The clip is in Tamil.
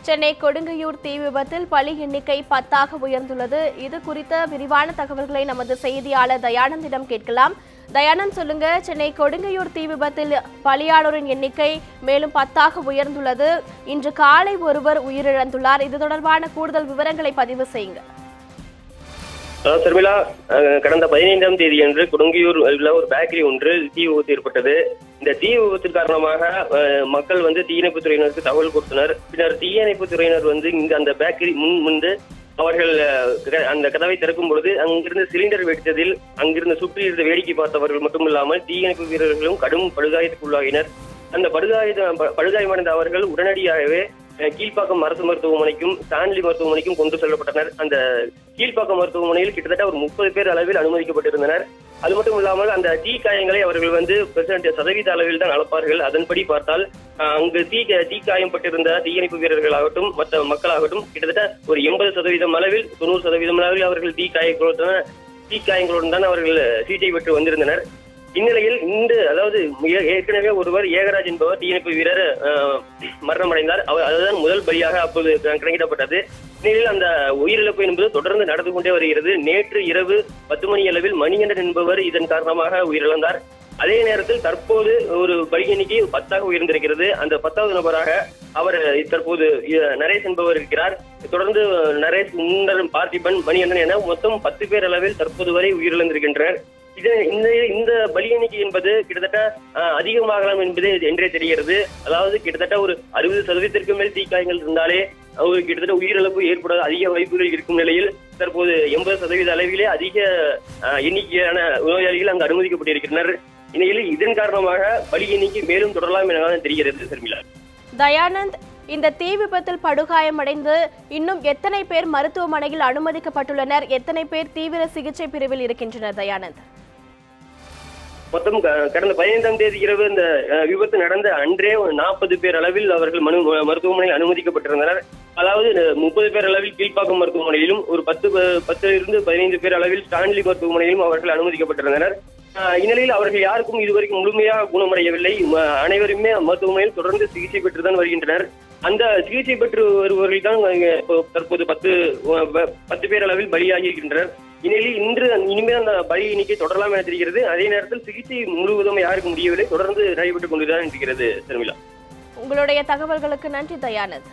சென்னை கொடுங்கையூர் தீ விபத்தில் பலி எண்ணிக்கை 10ஆக உயர்ந்துள்ளது. இது குறித்த விரிவான தகவல்களை நமது செய்தியாளர் தயானந்திடம் கேட்கலாம். தயானந்த், சொல்லுங்க. சென்னை கொடுங்கையூர் தீ விபத்தில் பலியானோரின் எண்ணிக்கை மேலும் 10ஆக உயர்ந்துள்ளது. இன்று காலை ஒருவர் உயிரிழந்துள்ளார். இது தொடர்பான கூடுதல் விவரங்களை பதிவு செய்யுங்க. சர்மிளா, கடந்த 15ஆம் தேதியன்று கொடுங்கையூர் ஒரு பேக்கரி ஒன்றில் தீ விபத்து ஏற்பட்டது. இந்த தீ விபத்தின் காரணமாக மக்கள் தீயணைப்பு துறையினருக்கு தகவல் கொடுத்தனர். பின்னர் தீயணைப்பு துறையினர் இங்கு அந்த பேக்கரி முன் அவர்கள் அந்த கதவை திறக்கும் பொழுது அங்கிருந்து சிலிண்டர் வெடித்ததில் அங்கிருந்து சுற்றி இருந்த வேடிக்கை பார்த்தவர்கள் மட்டுமில்லாமல் தீயணைப்பு வீரர்களும் கடும் படுகாயத்துக்குள்ளாகினர். அந்த படுகாயமடைந்த அவர்கள் உடனடியாகவே கீழ்ப்பாக்கம் அரசு மருத்துவமனைக்கும் ஸ்டான்லி மருத்துவமனைக்கும் கொண்டு செல்லப்பட்டனர். அந்த கீழ்ப்பாக்கம் மருத்துவமனையில் கிட்டத்தட்ட ஒரு 30 பேர் அளவில் அனுமதிக்கப்பட்டிருந்தனர். அது மட்டும் இல்லாமல் அந்த தீ காயங்களை அவர்கள் சதவீத அளவில் தான் அளப்பார்கள். அதன்படி பார்த்தால் அங்கு தீ காயம்பட்டிருந்த தீயணைப்பு வீரர்களாகட்டும் மற்ற மக்களாகட்டும் கிட்டத்தட்ட ஒரு 80% அளவில் 90% அளவில் அவர்கள் தீ காயங்களுடன் தான் அவர்கள் சிகிச்சை பெற்று வந்திருந்தனர். இந்நிலையில் ஏற்கனவே ஒருவர் ஏகராஜ் என்பவர் தீயணைப்பு வீரர் மரணமடைந்தார். அதுதான் முதல் பலியாக அப்போது கணக்கிடப்பட்டது. இந்நிலையில் அந்த உயிரிழப்பு என்பது தொடர்ந்து நடந்து கொண்டே வருகிறது. நேற்று இரவு 10 மணி அளவில் மணிகண்டன் என்பவர் இதன் காரணமாக உயிரிழந்தார். அதே நேரத்தில் தற்போது ஒரு பலி எண்ணிக்கை 10ஆக உயர்ந்திருக்கிறது. அந்த 10வது நபராக அவர் தற்போது நரேஷ் என்பவர் இருக்கிறார். தொடர்ந்து நரேஷ், முன்னர் பார்த்திபன், மணிகண்டன் என மொத்தம் 10 பேர் அளவில் தற்போது வரை உயிரிழந்திருக்கின்றனர். இந்த பலி எண்ணிக்கை என்பது கிட்டத்தட்ட அதிகமாகலாம் என்பது என்றே தெரிகிறது. அதாவது கிட்டத்தட்ட ஒரு 60% மேல் தீக்காயங்கள் இருந்தாலே கிட்டத்தட்ட உயிரிழப்பு ஏற்பட அதிக வாய்ப்புகள் இருக்கும் நிலையில் தற்போது 80% அளவிலே அதிக எண்ணிக்கையான நோயாளிகள் அங்கு அனுமதிக்கப்பட்டிருக்கின்றனர். இந்நிலையில் இதன் காரணமாக பலி எண்ணிக்கை மேலும் தொடரலாம் என தெரிகிறது. சர்மிளா, தயானந்த், இந்த தீ விபத்தில் படுகாயமடைந்து இன்னும் எத்தனை பேர் மருத்துவமனையில் அனுமதிக்கப்பட்டுள்ளனர்? எத்தனை பேர் தீவிர சிகிச்சை பிரிவில் இருக்கின்றனர்? தயானந்த், மொத்தம் கடந்த 15ஆம் தேதி இரவு இந்த விபத்து நடந்த அன்றே 40 பேர் அளவில் அவர்கள் மருத்துவமனையில் அனுமதிக்கப்பட்டிருந்தனர். அதாவது 30 பேர் அளவில் கீழ்ப்பாக்கம் மருத்துவமனையிலும் ஒரு 10 15 பேர் அளவில் ஸ்டான்லி மருத்துவமனையிலும் அவர்கள் அனுமதிக்கப்பட்டிருந்தனர். இந்நிலையில் அவர்கள் யாருக்கும் இதுவரைக்கும் முழுமையாக குணமடையவில்லை. அனைவருமே மருத்துவமனையில் தொடர்ந்து சிகிச்சை பெற்றுதான் வருகின்றனர். அந்த சிகிச்சை பெற்று வருபவர்கள் தான் தற்போது 10 பேர் அளவில் பலியாகி இருக்கின்றனர். இந்நிலையில் இனிமேல் அந்த பலி எண்ணிக்கை தொடரலாம் என தெரிகிறது. அதே நேரத்தில் சிகிச்சை முழுவதும் யாருக்கும் முடியவில்லை, தொடர்ந்து நடைபெற்றுக் கொண்டுதான் இருக்கிறது. சர்மிளா, உங்களுடைய தகவல்களுக்கு நன்றி தயானந்த்.